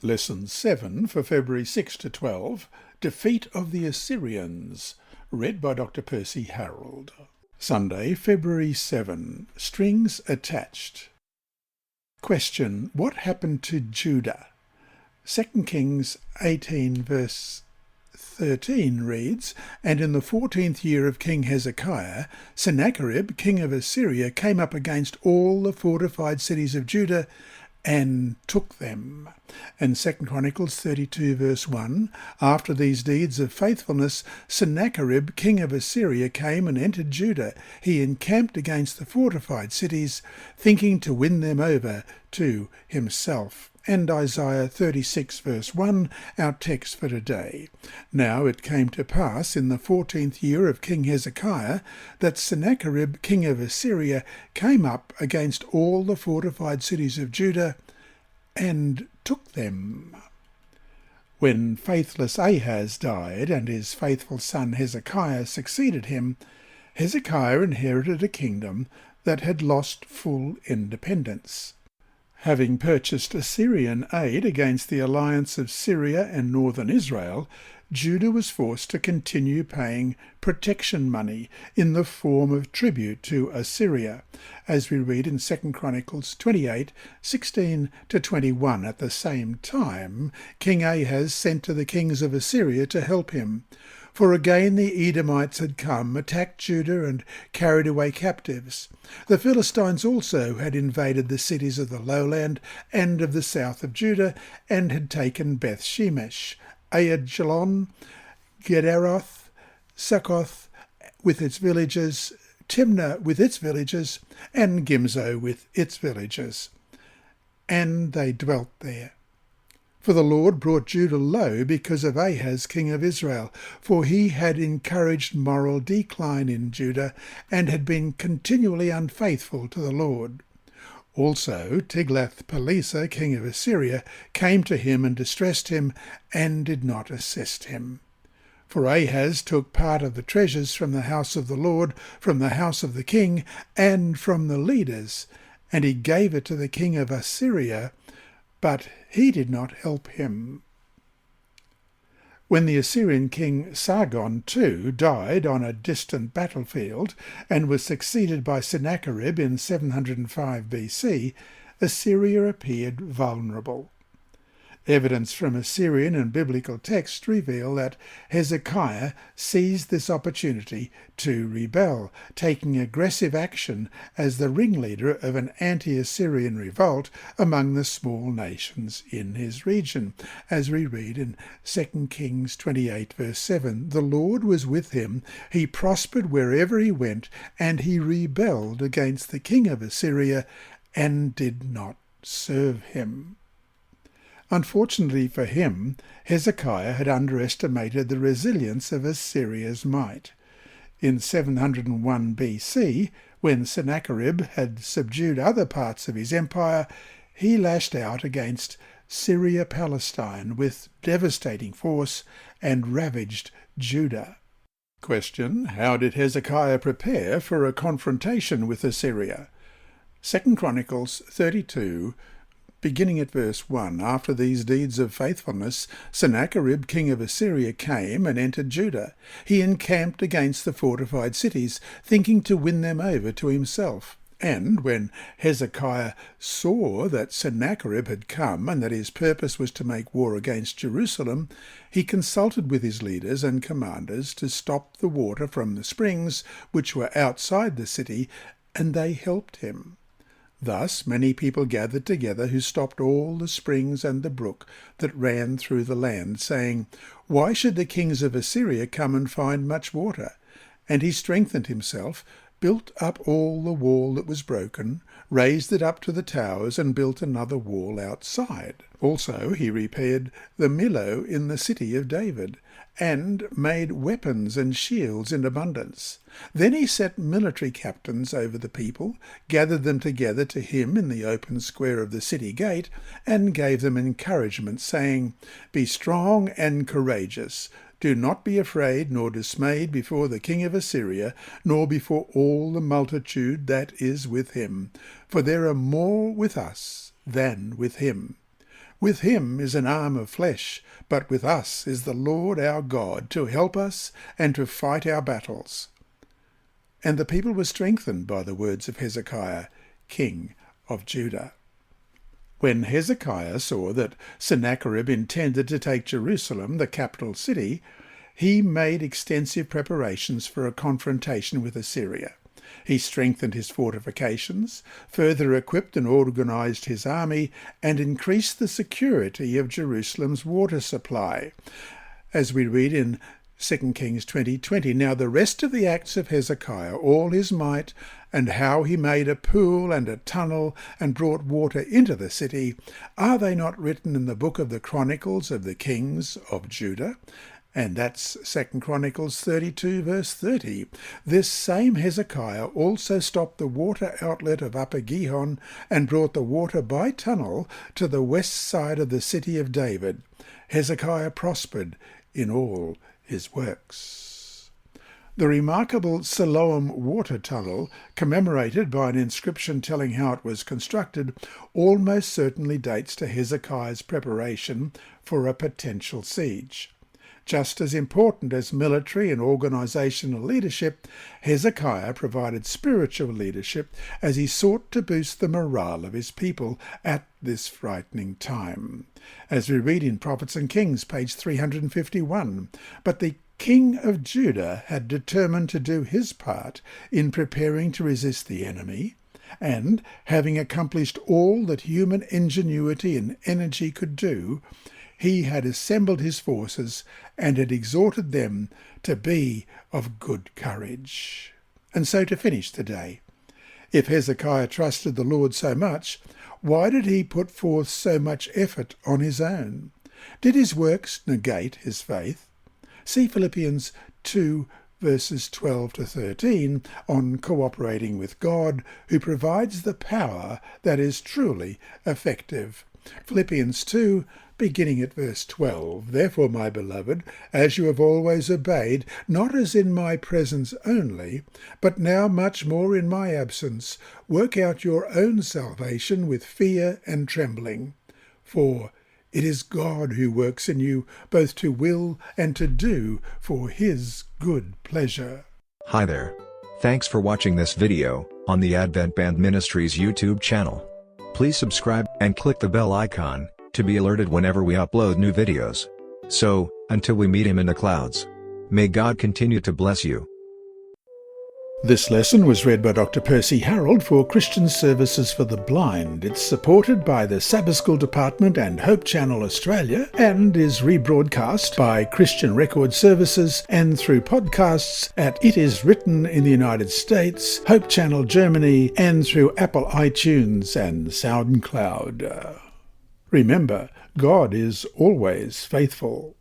Lesson 7 for February 6 to 12, Defeat of the Assyrians, read by Dr. Percy Harrold. Sunday, February 7, Strings Attached. Question: what happened to Judah? 2 Kings 18 verse 13 reads, "And in the 14th year of King Hezekiah, Sennacherib, king of Assyria, came up against all the fortified cities of Judah and took them." And 2 Chronicles 32 verse 1, "After these deeds of faithfulness, Sennacherib, king of Assyria, came and entered Judah. He encamped against the fortified cities, thinking to win them over to himself." And Isaiah 36 verse 1, our text for today. "Now it came to pass in the 14th year of King Hezekiah that Sennacherib, king of Assyria, came up against all the fortified cities of Judah and took them." When faithless Ahaz died and his faithful son Hezekiah succeeded him, Hezekiah inherited a kingdom that had lost full independence. Having purchased Assyrian aid against the alliance of Syria and northern Israel, Judah was forced to continue paying protection money in the form of tribute to Assyria, as we read in 2 Chronicles 28, 16 to 21. At the same time, King Ahaz sent to the kings of Assyria to help him. For again the Edomites had come, attacked Judah, and carried away captives. The Philistines also had invaded the cities of the lowland and of the south of Judah, and had taken Beth-shemesh, Aijalon, Gederoth, Succoth with its villages, Timnah with its villages, and Gimzo with its villages. And they dwelt there. For the Lord brought Judah low because of Ahaz king of Israel, for he had encouraged moral decline in Judah and had been continually unfaithful to the Lord. Also Tiglath-Pileser king of Assyria came to him and distressed him, and did not assist him. For Ahaz took part of the treasures from the house of the Lord, from the house of the king, and from the leaders, and he gave it to the king of Assyria, but he did not help him. When the Assyrian king Sargon too died on a distant battlefield and was succeeded by Sennacherib in 705 BC, Assyria appeared vulnerable. Evidence from Assyrian and biblical texts reveal that Hezekiah seized this opportunity to rebel, taking aggressive action as the ringleader of an anti-Assyrian revolt among the small nations in his region. As we read in 2 Kings 28 verse 7, "The Lord was with him, he prospered wherever he went, and he rebelled against the king of Assyria and did not serve him." Unfortunately for him, Hezekiah had underestimated the resilience of Assyria's might. In 701 BC, when Sennacherib had subdued other parts of his empire, he lashed out against Syria-Palestine with devastating force and ravaged Judah. Question: how did Hezekiah prepare for a confrontation with Assyria? 2 Chronicles 32, beginning at verse 1, "After these deeds of faithfulness, Sennacherib, king of Assyria, came and entered Judah. He encamped against the fortified cities, thinking to win them over to himself. And when Hezekiah saw that Sennacherib had come and that his purpose was to make war against Jerusalem, he consulted with his leaders and commanders to stop the water from the springs which were outside the city, and they helped him. Thus many people gathered together who stopped all the springs and the brook that ran through the land, saying, 'Why should the kings of Assyria come and find much water?' And he strengthened himself, built up all the wall that was broken, raised it up to the towers, and built another wall outside. Also he repaired the Millo in the city of David, and made weapons and shields in abundance. Then he set military captains over the people, gathered them together to him in the open square of the city gate, and gave them encouragement, saying, 'Be strong and courageous. Do not be afraid nor dismayed before the king of Assyria, nor before all the multitude that is with him, for there are more with us than with him. With him is an arm of flesh, but with us is the Lord our God to help us and to fight our battles." And the people were strengthened by the words of Hezekiah, king of Judah. When Hezekiah saw that Sennacherib intended to take Jerusalem, the capital city, he made extensive preparations for a confrontation with Assyria. He strengthened his fortifications, further equipped and organised his army, and increased the security of Jerusalem's water supply, as we read in 2 Kings 20:20. "Now the rest of the acts of Hezekiah, all his might, and how he made a pool and a tunnel and brought water into the city, are they not written in the book of the Chronicles of the Kings of Judah?" And that's 2 Chronicles 32 verse 30. "This same Hezekiah also stopped the water outlet of Upper Gihon and brought the water by tunnel to the west side of the city of David. Hezekiah prospered in all his works." The remarkable Siloam water tunnel, commemorated by an inscription telling how it was constructed, almost certainly dates to Hezekiah's preparation for a potential siege. Just as important as military and organisational leadership, Hezekiah provided spiritual leadership as he sought to boost the morale of his people at this frightening time. As we read in Prophets and Kings, page 351, "But the king of Judah had determined to do his part in preparing to resist the enemy, and, having accomplished all that human ingenuity and energy could do, he had assembled his forces and had exhorted them to be of good courage." And so to finish today, if Hezekiah trusted the Lord so much, why did he put forth so much effort on his own? Did his works negate his faith? See Philippians 2 verses 12 to 13 on cooperating with God, who provides the power that is truly effective. Philippians 2, beginning at verse 12, "Therefore, my beloved, as you have always obeyed, not as in my presence only, but now much more in my absence, work out your own salvation with fear and trembling. For it is God who works in you both to will and to do for his good pleasure." Hi there. Thanks for watching this video on the Advent-band Ministries YouTube channel. Please subscribe and click the bell icon to be alerted whenever we upload new videos. So, until we meet him in the clouds, may God continue to bless you. This lesson was read by Dr. Percy Harrold for Christian Services for the Blind. It's supported by the Sabbath School Department and Hope Channel Australia, and is rebroadcast by Christian Record Services and through podcasts at It Is Written in the United States, Hope Channel Germany, and through Apple iTunes and SoundCloud. Remember, God is always faithful.